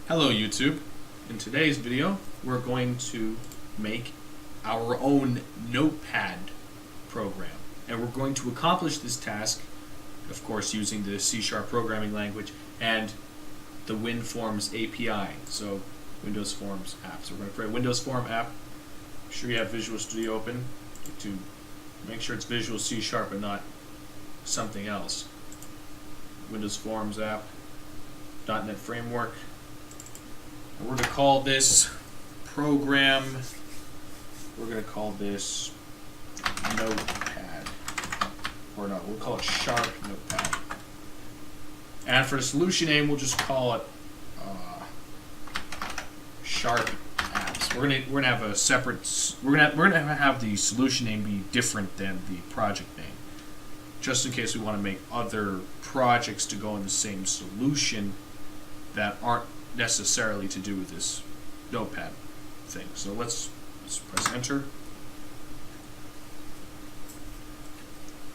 Hello YouTube. In today's video we're going to make our own Notepad program, and we're going to accomplish this task of course using the C# programming language and the WinForms API, so Windows Forms app. So we're going to create a Windows Form app. Make sure you have Visual Studio open to make sure it's Visual C# and not something else. Windows Forms app, .NET Framework. And we're going to call this program, we're going to call this Notepad. Or no, we'll call it Sharp Notepad. And for the solution name, we'll just call it Sharp Apps. We're gonna have a separate. We're gonna have the solution name be different than the project name, just in case we want to make other projects to go in the same solution that aren't necessarily to do with this Notepad thing. So let's press enter,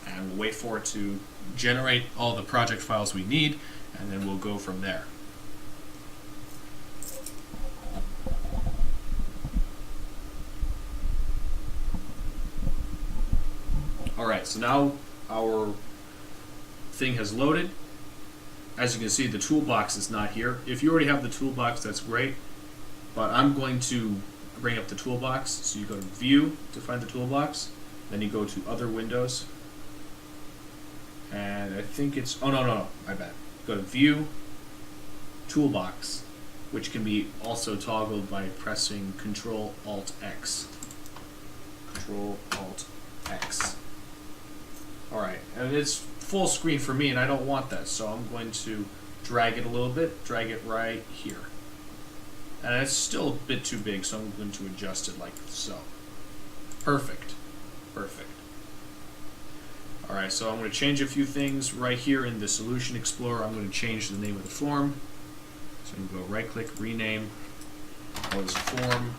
and we'll wait for it to generate all the project files we need, and then we'll go from there. Alright, so now our thing has loaded. As you can see, the toolbox is not here. If you already have the toolbox, that's great, but I'm going to bring up the toolbox. So you go to View to find the toolbox, then you go to Other Windows, and I think it's, oh no, my bad. Go to View, Toolbox, which can be also toggled by pressing Control-Alt-X. Control-Alt-X. Alright, and it's full screen for me, and I don't want that, so I'm going to drag it a little bit, drag it right here. And it's still a bit too big, so I'm going to adjust it like so. Perfect. Perfect. Alright, so I'm going to change a few things right here in the Solution Explorer. I'm going to change the name of the form. So I'm going to go right click, rename, call this form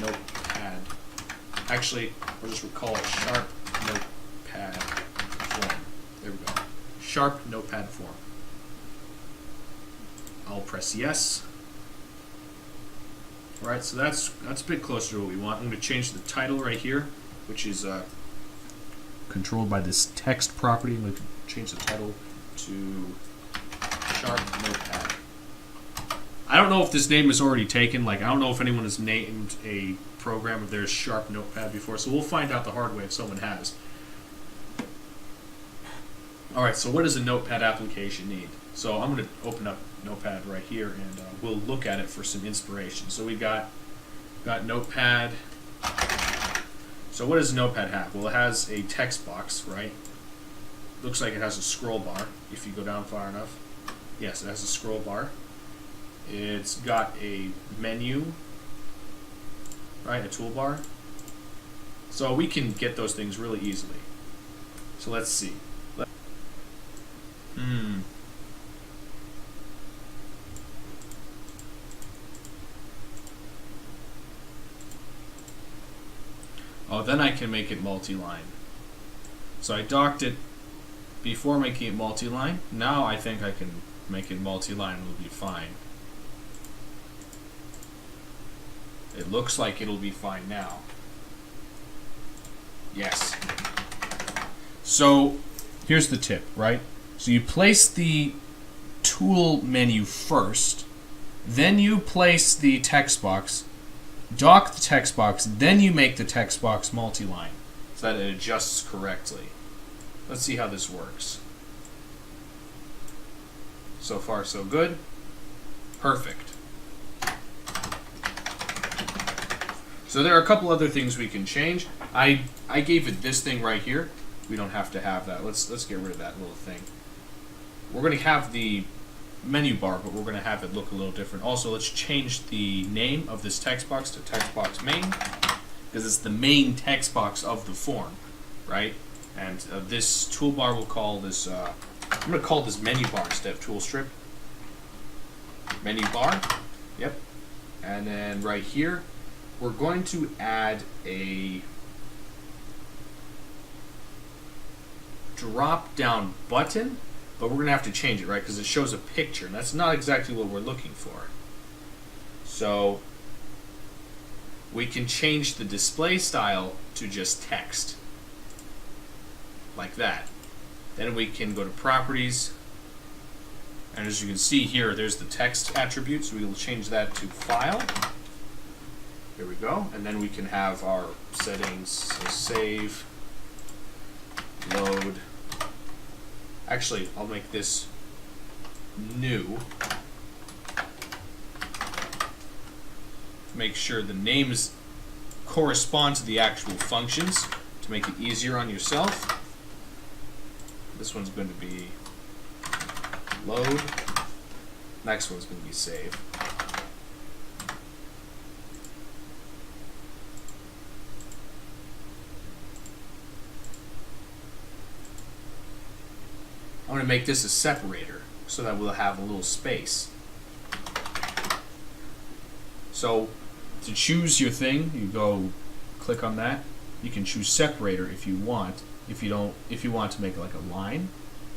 Notepad. Actually, we'll just call it Sharp Notepad form. There we go. Sharp Notepad form. I'll press yes. Alright, so that's a bit closer to what we want. I'm going to change the title right here, which is controlled by this text property. I'm going to change the title to Sharp Notepad. I don't know if this name is already taken. Like, I don't know if anyone has named a program of theirs Sharp Notepad before, so we'll find out the hard way if someone has. Alright, so what does a Notepad application need? So I'm going to open up Notepad right here, and we'll look at it for some inspiration. So we got Notepad. So what does Notepad have? Well, it has a text box, right? Looks like it has a scroll bar if you go down far enough. Yes, it has a scroll bar. It's got a menu, right? A toolbar. So we can get those things really easily. So let's see. Oh, then I can make it multi-line. So I docked it before making it multi-line. Now I think I can make it multi-line and it'll be fine. It looks like it'll be fine now. Yes. So here's the tip, right? So you place the tool menu first, then you place the text box, dock the text box, then you make the text box multi-line so that it adjusts correctly. Let's see how this works. So far so good. Perfect. So there are a couple other things we can change. I gave it this thing right here. We don't have to have that. Let's get rid of that little thing. We're going to have the menu bar, but we're going to have it look a little different. Also, let's change the name of this text box to text box main, because it's the main text box of the form, right? And this toolbar we'll call this, I'm going to call this menu bar instead of tool strip. Menu bar, yep. And then right here, we're going to add a drop down button, but we're going to have to change it, right? Because it shows a picture, and that's not exactly what we're looking for. So we can change the display style to just text, like that. Then we can go to properties, and as you can see here, there's the text attribute, so we will change that to file. Here we go, and then we can have our settings, so save, load. Actually, I'll make this new. Make sure the names correspond to the actual functions to make it easier on yourself. This one's going to be load. Next one's going to be save. I'm going to make this a separator so that we'll have a little space. So to choose your thing, you go click on that. You can choose separator if you want. If you want to make like a line,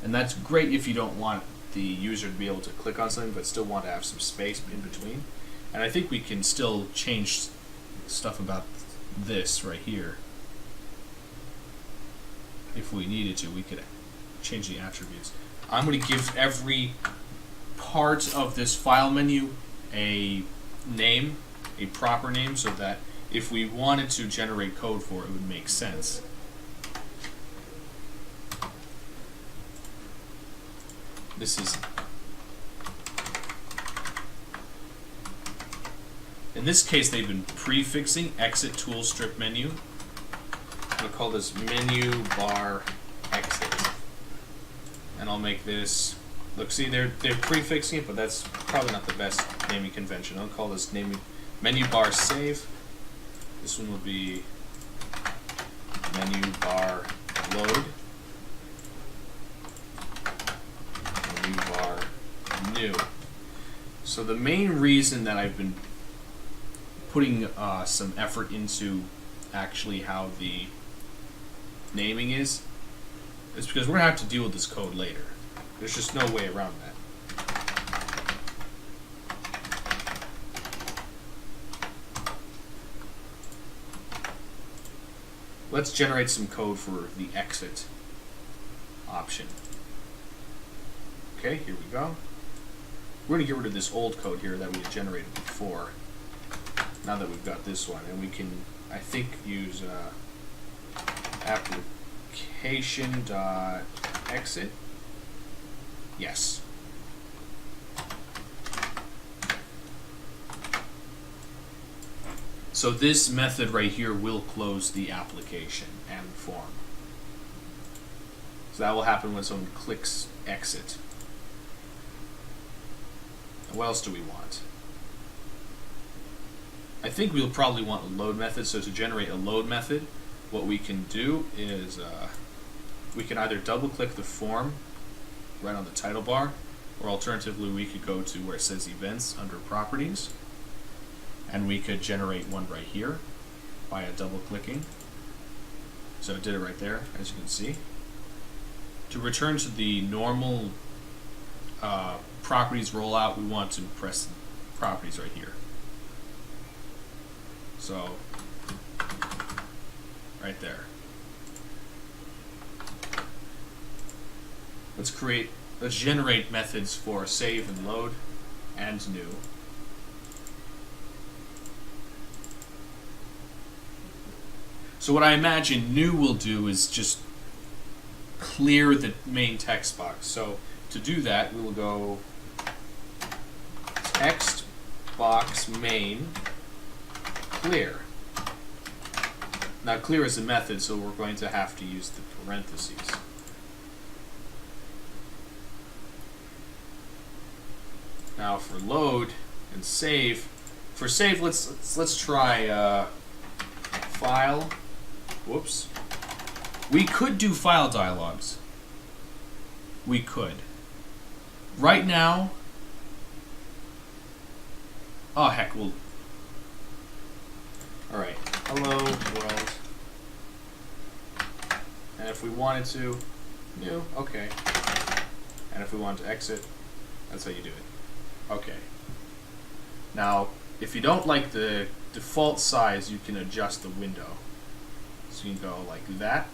and that's great if you don't want the user to be able to click on something but still want to have some space in between. And I think we can still change stuff about this right here. If we needed to, we could change the attributes. I'm going to give every part of this file menu a name, a proper name, so that if we wanted to generate code for it, it would make sense. This is, in this case, they've been prefixing exit tool strip menu. I'm going to call this menu bar exit. And I'll make this, look, see, they're prefixing it, but that's probably not the best naming convention. I'll call this menu bar save. This one will be menu bar load. Bar new. So the main reason that I've been putting some effort into actually how the naming is because we're going to have to deal with this code later. There's just no way around that. Let's generate some code for the exit option. Okay, here we go. We're going to get rid of this old code here that we had generated before. Now that we've got this one, and we can, I think, use application.exit. Yes. So this method right here will close the application and form. So that will happen when someone clicks exit. What else do we want? I think we'll probably want a load method. So to generate a load method, what we can do is we can either double click the form right on the title bar, or alternatively we could go to where it says events under properties, and we could generate one right here by double clicking. So it did it right there, as you can see. To return to the normal properties rollout, we want to press properties right here. So, right there. Let's generate methods for save and load and new. So what I imagine new will do is just clear the main text box. So to do that, we will go text box main clear. Now clear is a method, so we're going to have to use the parentheses. Now for load and save, for save let's try file. Whoops. We could do file dialogues. We could. Right now, oh heck, we'll. All right, hello world. And if we wanted to, new, okay. And if we want to exit, that's how you do it. Okay. Now, if you don't like the default size, you can adjust the window. So you can go like that,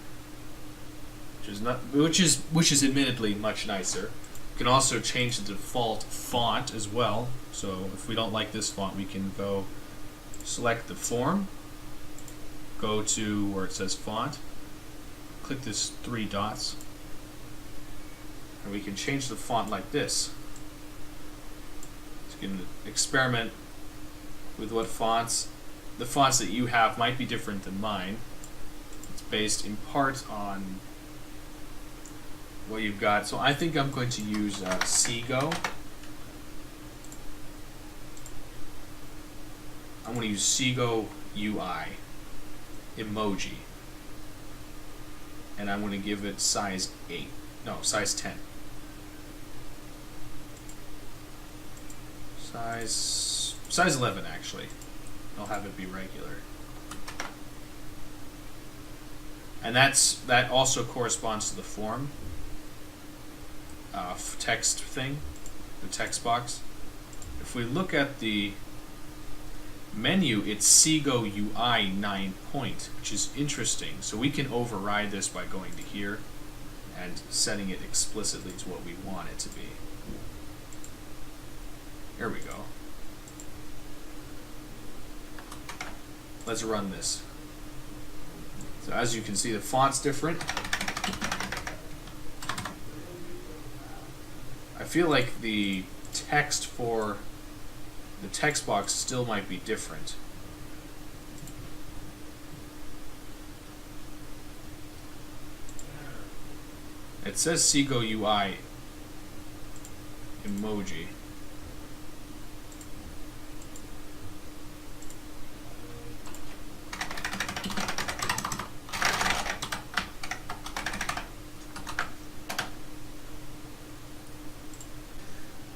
which is admittedly much nicer. You can also change the default font as well. So if we don't like this font, we can go select the form, go to where it says font, click this 3 dots, and we can change the font like this. So you can experiment with what fonts. The fonts that you have might be different than mine. It's based in part on what you've got. So I think I'm going to use Seago. I'm going to use Seago UI emoji, and I'm going to give it size 8. No, size 10. Size 11 actually. I'll have it be regular. And that also corresponds to the form text thing, the text box. If we look at the menu, it's Seago UI 9 point, which is interesting. So we can override this by going to here and setting it explicitly to what we want it to be. There we go. Let's run this. So as you can see, the font's different. I feel like the text for the text box still might be different. It says Seago UI emoji.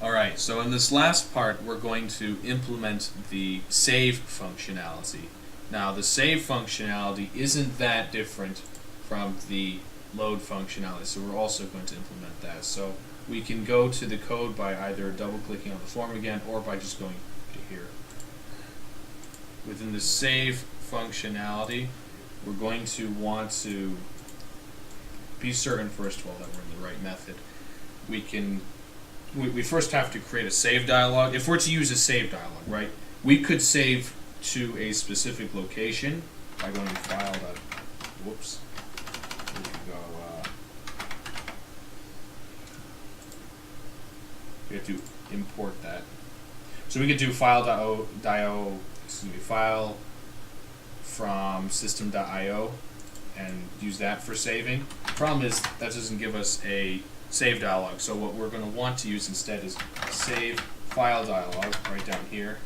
Alright, so in this last part we're going to implement the save functionality. Now the save functionality isn't that different from the load functionality, so we're also going to implement that. So we can go to the code by either double clicking on the form again or by just going to here. Within the save functionality, we're going to want to be certain first of all that we're in the right method. We first have to create a save dialog. If we're to use a save dialog, right, we could save to a specific location by going to file. Whoops. Here we go. We have to import that. So we could do file from system.io and use that for saving. The problem is that doesn't give us a save dialog. So what we're going to want to use instead is save file dialog right down here.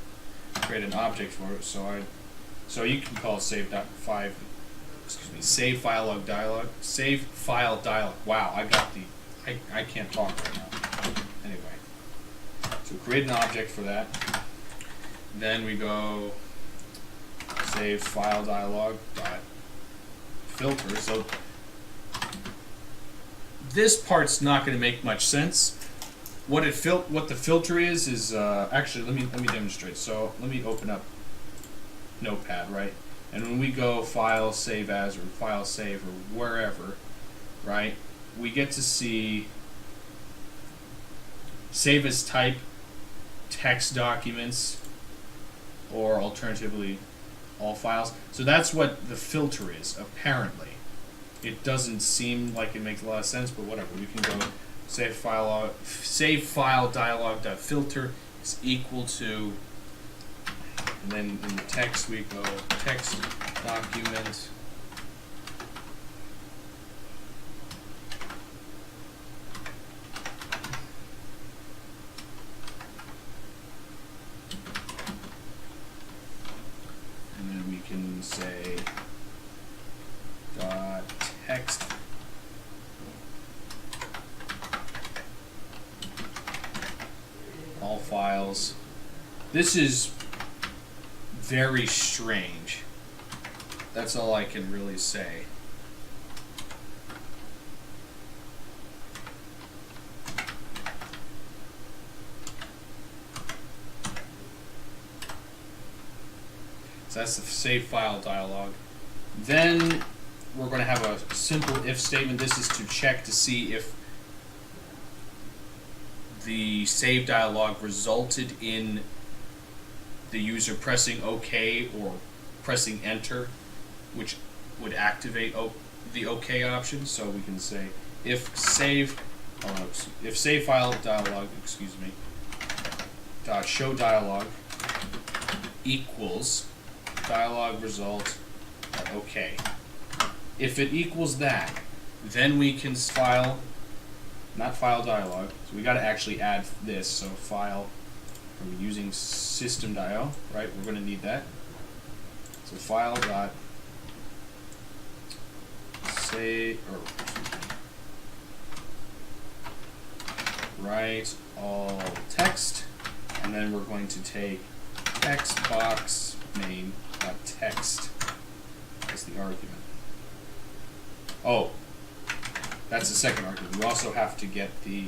Create an object for it. So you can call it save file dialog. Save file dialog. Wow, I can't talk right now. Anyway, so create an object for that. Then we go save file dialog dot filter. So this part's not going to make much sense. What the filter is actually let me demonstrate. So let me open up Notepad, right? And when we go file save as or file save or wherever, right? We get to see save as type text documents or alternatively all files. So that's what the filter is apparently. It doesn't seem like it makes a lot of sense, but whatever. We can go save file dialog.filter is equal to, and then in the text we go text document and then we can say dot text all files. This is very strange. That's all I can really say. So that's the save file dialog. Then we're going to have a simple if statement. This is to check to see if the save dialog resulted in the user pressing OK or pressing enter, which would activate the OK option. So we can say if save file dialog, dot show dialog equals dialog result OK. If it equals that, then we can not file dialog. So we got to actually add this. So file, from using system.io, right? We're going to need that. So file dot write all text, and then we're going to take text box main dot text as the argument. Oh, that's the second argument. We also have to get the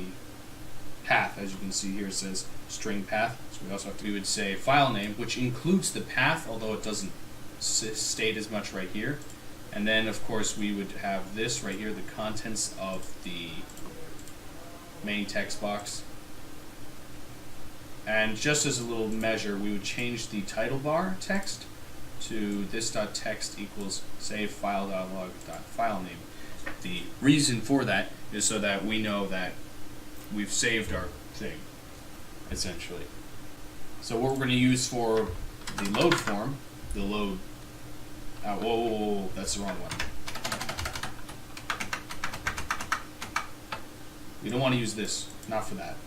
path. As you can see here, it says string path. So we also have to, we would say file name, which includes the path, although it doesn't state as much right here. And then, of course, we would have this right here, the contents of the main text box. And just as a little measure, we would change the title bar text to this.text equals save file dialog dot file name. The reason for that is so that we know that we've saved our thing, essentially. So what we're going to use for the load form, the load, whoa, that's the wrong one. We don't want to use this, not for that.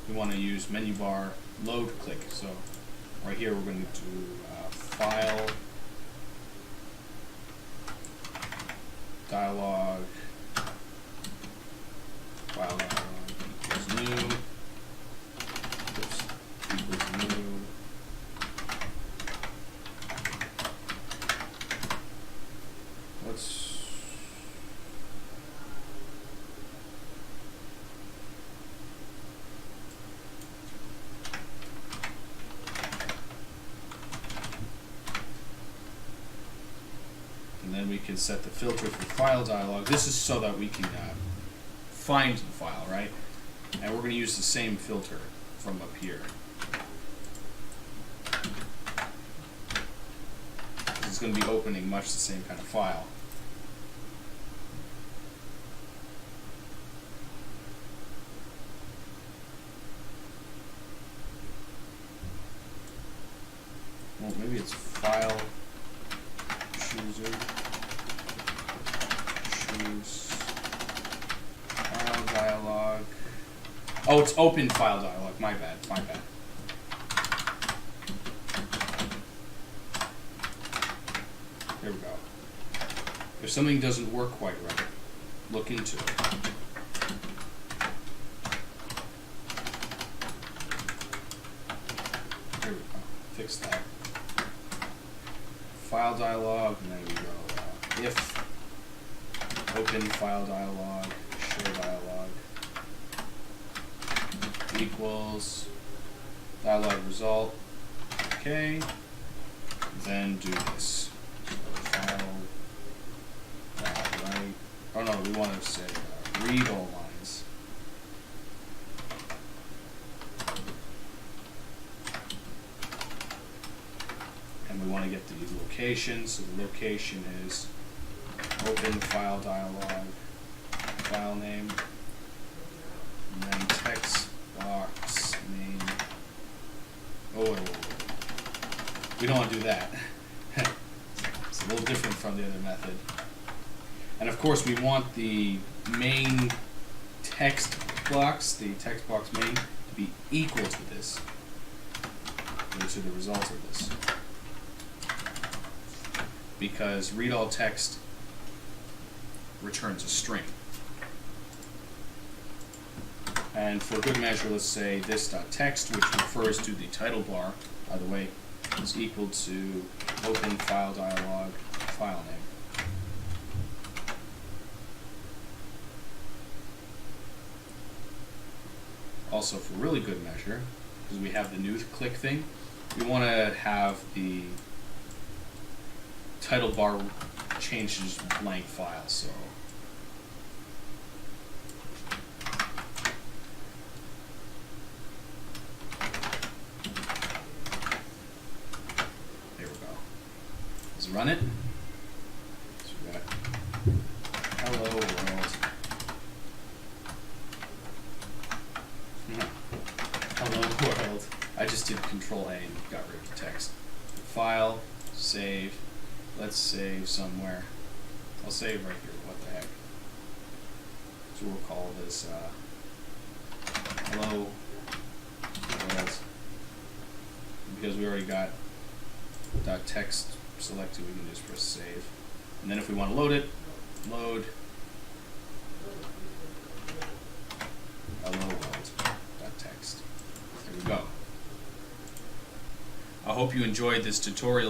We want to use menu bar load click. So right here we're going to do file dialog equals new. Oops, equals new. And then we can set the filter for file dialog. This is so that we can find the file, right? And we're going to use the same filter from up here. It's going to be opening much the same kind of file. Well, maybe it's file chooser. Choose file dialog. Oh, it's open file dialog. My bad. There we go. If something doesn't work quite right, look into it. There we go. Fix that. File dialog, and then we go if open file dialog, show dialog equals dialog result. Okay. Then do this. Right. Oh no, we want to say read all lines. And we want to get the location. So the location is open file dialog, file name, and then text box main. Oh, we don't want to do that. It's a little different from the other method. And of course, we want the main text box, the text box main, to be equal to this, or to the result of this. Because read all text returns a string. And for good measure, let's say this.text, which refers to the title bar, by the way, is equal to open file dialog file name. Also, for really good measure, because we have the new click thing, we want to have the title bar changes blank file, so there we go. Let's run it. So we got hello world. Hello world. I just did Control A and got rid of the text. File, save. Let's save somewhere. I'll save right here. What the heck? So we'll call this hello world. Because we already got .text selected, we can just press save. And then if we want to load it, load hello world.text. There we go. I hope you enjoyed this tutorial.